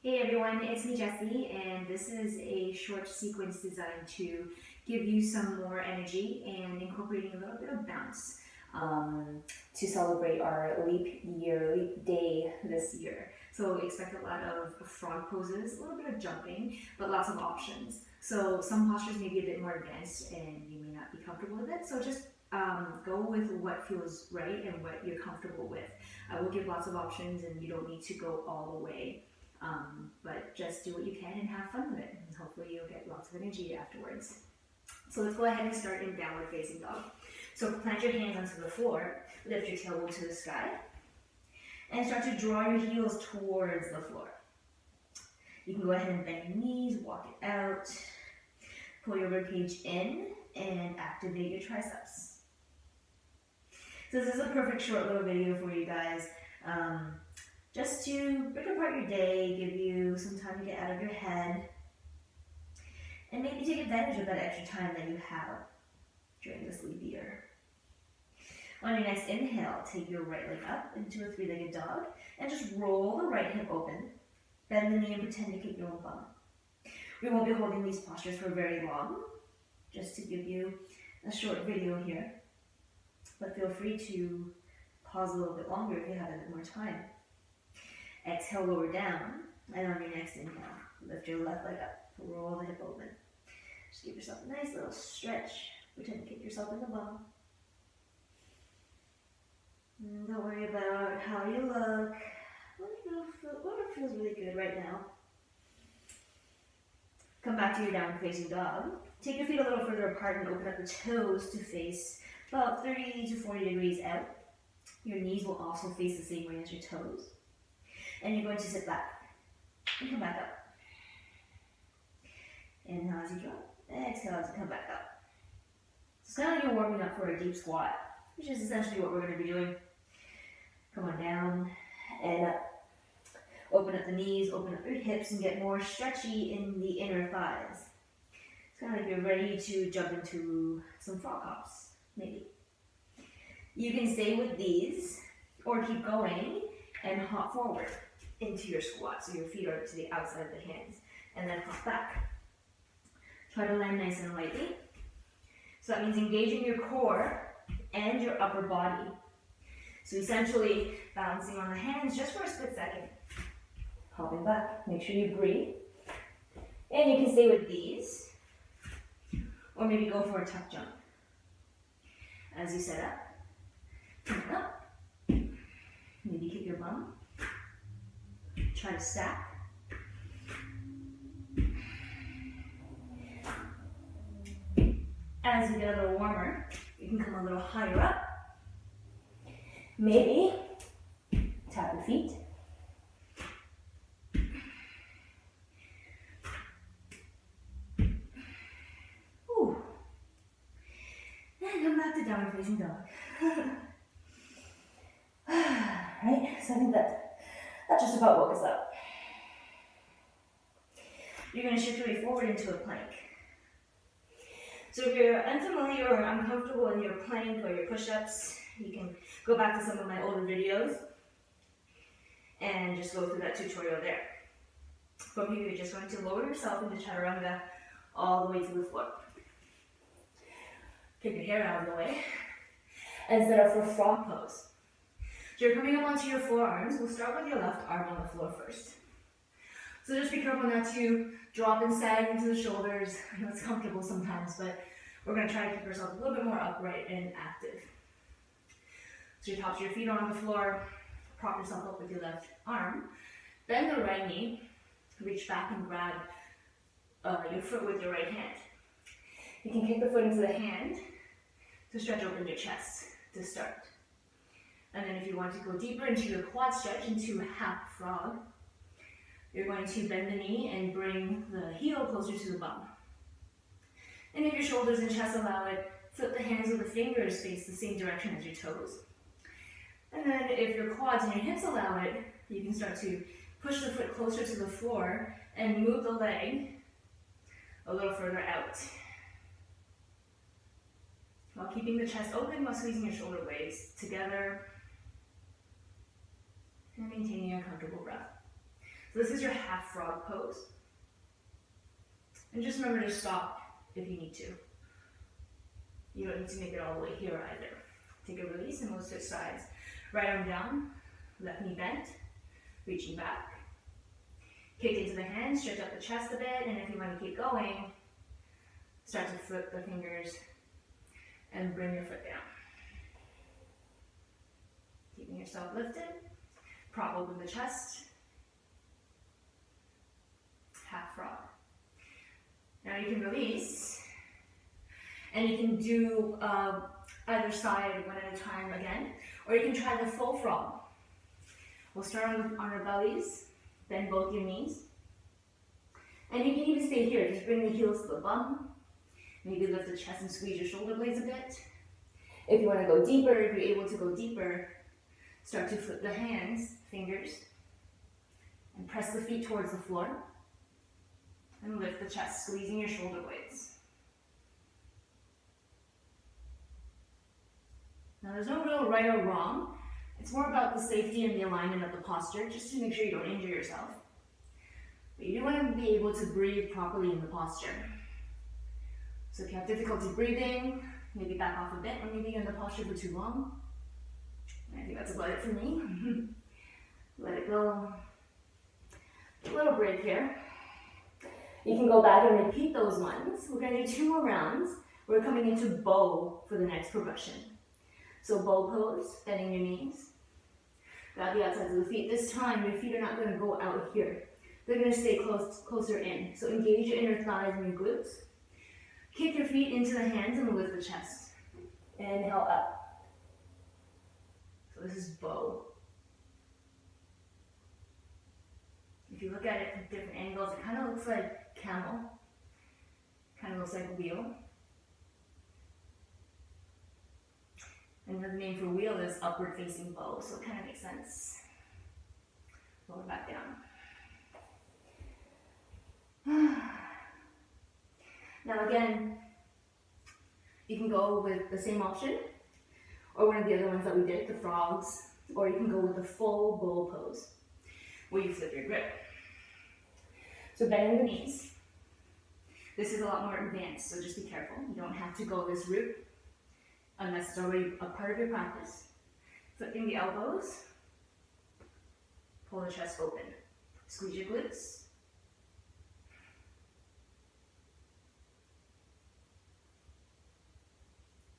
Hey everyone, it's me Jessie, and this is a short sequence designed to give you some more energy and incorporating a little bit of bounce to celebrate our leap day this year. So expect a lot of frog poses, a little bit of jumping, but lots of options. So some postures may be a bit more advanced and you may not be comfortable with it. So just go with what feels right and what you're comfortable with. I will give lots of options and you don't need to go all the way. But just do what you can and have fun with it. And hopefully you'll get lots of energy afterwards. So let's go ahead and start in downward facing dog. So plant your hands onto the floor, lift your tailbone to the sky, and start to draw your heels towards the floor. You can go ahead and bend your knees, walk it out, pull your ribcage in, and activate your triceps. So this is a perfect short little video for you guys. Just to break apart your day, give you some time to get out of your head, and maybe take advantage of that extra time that you have during this leap year. On your next inhale, take your right leg up into a three-legged dog, and just roll the right hip open. Bend the knee and pretend to kick your own bum. We won't be holding these postures for very long, just to give you a short video here. But feel free to pause a little bit longer if you have a bit more time. Exhale, lower down, and on your next inhale, lift your left leg up, roll the hip open. Just give yourself a nice little stretch, pretend to kick yourself in the bum. And don't worry about how you look, what feels really good right now. Come back to your downward facing dog. Take your feet a little further apart and open up the toes to face about 30 to 40 degrees out. Your knees will also face the same way as your toes. And you're going to sit back and come back up. Inhale as you drop, exhale as you come back up. So it's kind of like you're warming up for a deep squat, which is essentially what we're going to be doing. Come on down and up. Open up the knees, open up your hips, and get more stretchy in the inner thighs. It's kind of like you're ready to jump into some frog hops, maybe. You can stay with these or keep going and hop forward into your squat, so your feet are to the outside of the hands, and then hop back. Try to land nice and lightly. So that means engaging your core and your upper body. So essentially balancing on the hands just for a split second. Hopping back, make sure you breathe. And you can stay with these, or maybe go for a tuck jump. As you set up, come up, maybe kick your bum. Try to stack. As you get a little warmer, you can come a little higher up. Maybe tap your feet. Ooh. And come back to downward facing dog. Right, so I think that just about woke us up. You're going to shift your way forward into a plank. So if you're unfamiliar or uncomfortable in your plank or your push-ups, you can go back to some of my older videos and just go through that tutorial there. From here, you're just going to lower yourself into chaturanga all the way to the floor. Take your hair out of the way and set up for frog pose. So you're coming up onto your forearms. We'll start with your left arm on the floor first. So just be careful not to drop and sag into the shoulders. I know it's comfortable sometimes, but we're going to try to keep ourselves a little bit more upright and active. So your tops of your feet are on the floor. Prop yourself up with your left arm. Bend the right knee. Reach back and grab your foot with your right hand. You can kick the foot into the hand to stretch open your chest to start. And then if you want to go deeper into your quad stretch, into a half frog, you're going to bend the knee and bring the heel closer to the bum. And if your shoulders and chest allow it, flip the hands with the fingers face the same direction as your toes. And then if your quads and your hips allow it, you can start to push the foot closer to the floor and move the leg a little further out. While keeping the chest open, while squeezing your shoulder blades together and maintaining a comfortable breath. So this is your half frog pose. And just remember to stop if you need to. You don't need to make it all the way here either. Take a release and we'll switch sides. Right arm down, left knee bent, reaching back. Kick into the hands, stretch out the chest a bit, and if you want to keep going, start to flip the fingers and bring your foot down. Keeping yourself lifted, prop open the chest, half frog. Now you can release, and you can do either side one at a time again, or you can try the full frog. We'll start on our bellies, bend both your knees, and you can even stay here. Just bring the heels to the bum, maybe lift the chest and squeeze your shoulder blades a bit. If you want to go deeper, if you're able to go deeper, start to flip the hands, fingers, and press the feet towards the floor. And lift the chest, squeezing your shoulder blades. Now there's no real right or wrong. It's more about the safety and the alignment of the posture, just to make sure you don't injure yourself. But you do want to be able to breathe properly in the posture. So if you have difficulty breathing, maybe back off a bit, or maybe you're in the posture for too long. I think that's about it for me. Let it go. A little break here. You can go back and repeat those ones. We're going to do 2 more rounds. We're coming into bow for the next progression. So bow pose, bending your knees. Grab the outsides of the feet. This time, your feet are not going to go out here. They're going to stay closer in. So engage your inner thighs and your glutes. Kick your feet into the hands and lift the chest. Inhale up. So this is bow. If you look at it from different angles, it kind of looks like camel. Kind of looks like a wheel. And the name for wheel is upward facing bow, so it kind of makes sense. Lower back down. Now again, you can go with the same option, or one of the other ones that we did, the frogs, or you can go with the full bow pose, where you flip your grip. So bending the knees. This is a lot more advanced, so just be careful. You don't have to go this route unless it's already a part of your practice. Flipping the elbows. Pull the chest open. Squeeze your glutes.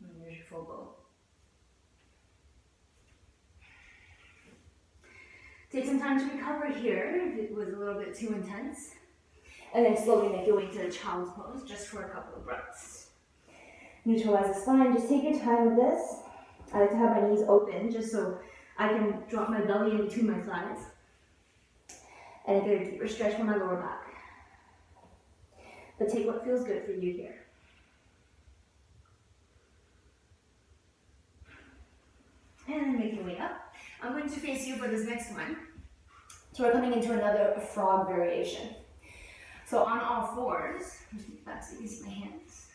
And there's your full bow. Take some time to recover here if it was a little bit too intense. And then slowly make your way to the child's pose just for a couple of breaths. Neutralize the spine. Just take your time with this. I like to have my knees open just so I can drop my belly in between my thighs. And get a deeper stretch from my lower back. But take what feels good for you here. And then make your way up. I'm going to face you for this next one. So we're coming into another frog variation. So on all fours, back so you can see my hands.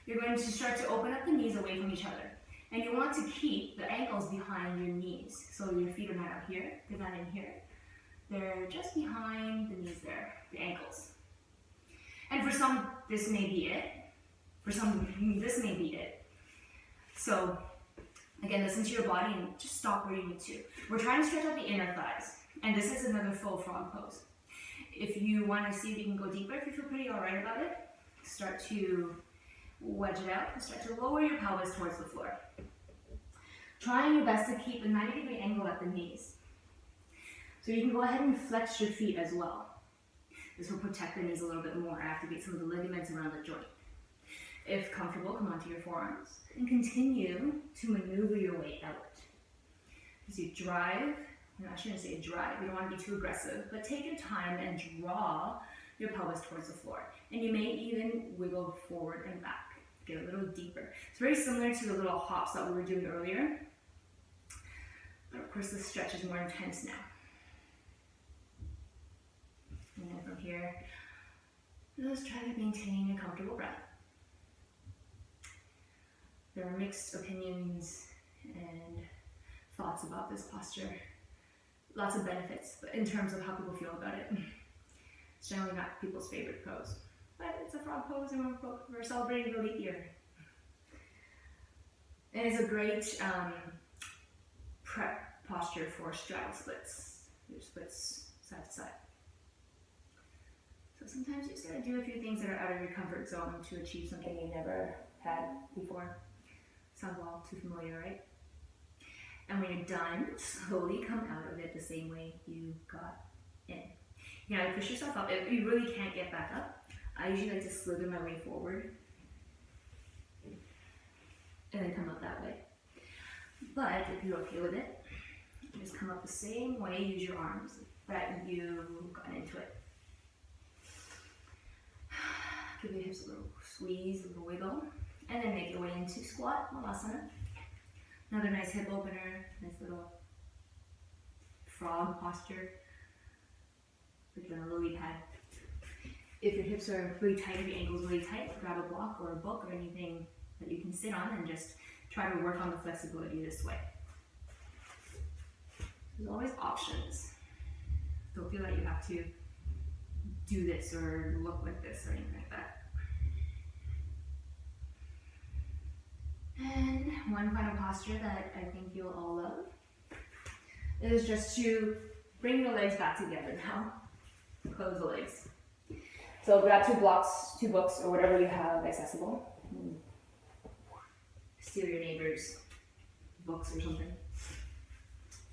You're going to start to open up the knees away from each other. And you want to keep the ankles behind your knees. So your feet are not out here, they're not in here. They're just behind the knees there, the ankles. And for some, this may be it. For some, this may be it. So again, listen to your body and just stop where you need to. We're trying to stretch out the inner thighs. And this is another full frog pose. If you want to see if you can go deeper, if you feel pretty alright about it, start to wedge it out and start to lower your pelvis towards the floor. Trying your best to keep a 90-degree angle at the knees. So you can go ahead and flex your feet as well. This will protect the knees a little bit more, activate some of the ligaments around the joint. If comfortable, come onto your forearms and continue to maneuver your way out. As you drive, I shouldn't say drive, you don't want to be too aggressive, but take your time and draw your pelvis towards the floor. And you may even wiggle forward and back, get a little deeper. It's very similar to the little hops that we were doing earlier, but of course the stretch is more intense now. And then from here, just try to maintain a comfortable breath. There are mixed opinions and thoughts about this posture. lots of benefits, but in terms of how people feel about it, it's generally not people's favorite pose. But it's a frog pose, and we're celebrating the leap year. And it's a great prep posture for straddle splits. Your splits side to side. So sometimes you just gotta do a few things that are out of your comfort zone to achieve something you never had before. Sounds all too familiar, right? And when you're done, slowly come out of it the same way you got in. You know, push yourself up. If you really can't get back up, I usually like to slither my way forward and then come up that way. But if you're okay with it, just come up the same way, use your arms that you got into it. Give your hips a little squeeze, a little wiggle, and then make your way into squat, Malasana. Another nice hip opener, nice little frog posture, like you're on a lily pad. If your hips are really tight, if your ankles are really tight, grab a block or a book or anything that you can sit on and just try to work on the flexibility this way. There's always options. Don't feel like you have to do this or look like this or anything like that. And one final posture that I think you'll all love is just to bring your legs back together now. Close the legs. So grab two blocks, two books, or whatever you have accessible. Steal your neighbor's books or something.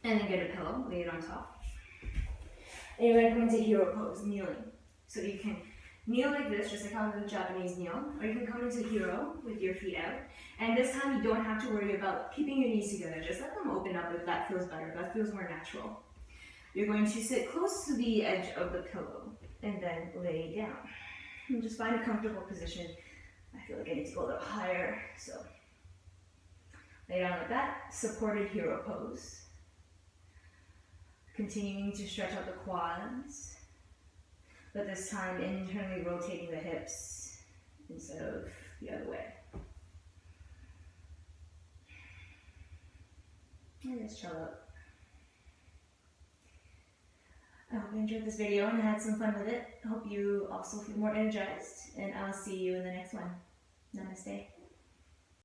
And then get a pillow, lay it on top. And you're going to come into hero pose, kneeling. So you can kneel like this, just like how the Japanese kneel, or you can come into hero with your feet out. And this time you don't have to worry about keeping your knees together. Just let them open up if that feels better, if that feels more natural. You're going to sit close to the edge of the pillow and then lay down. And just find a comfortable position. I feel like I need to go a little higher, so lay down like that. Supported hero pose. Continuing to stretch out the quads, but this time internally rotating the hips instead of the other way. And just chill out. I hope you enjoyed this video and had some fun with it. I hope you also feel more energized, and I'll see you in the next one. Namaste.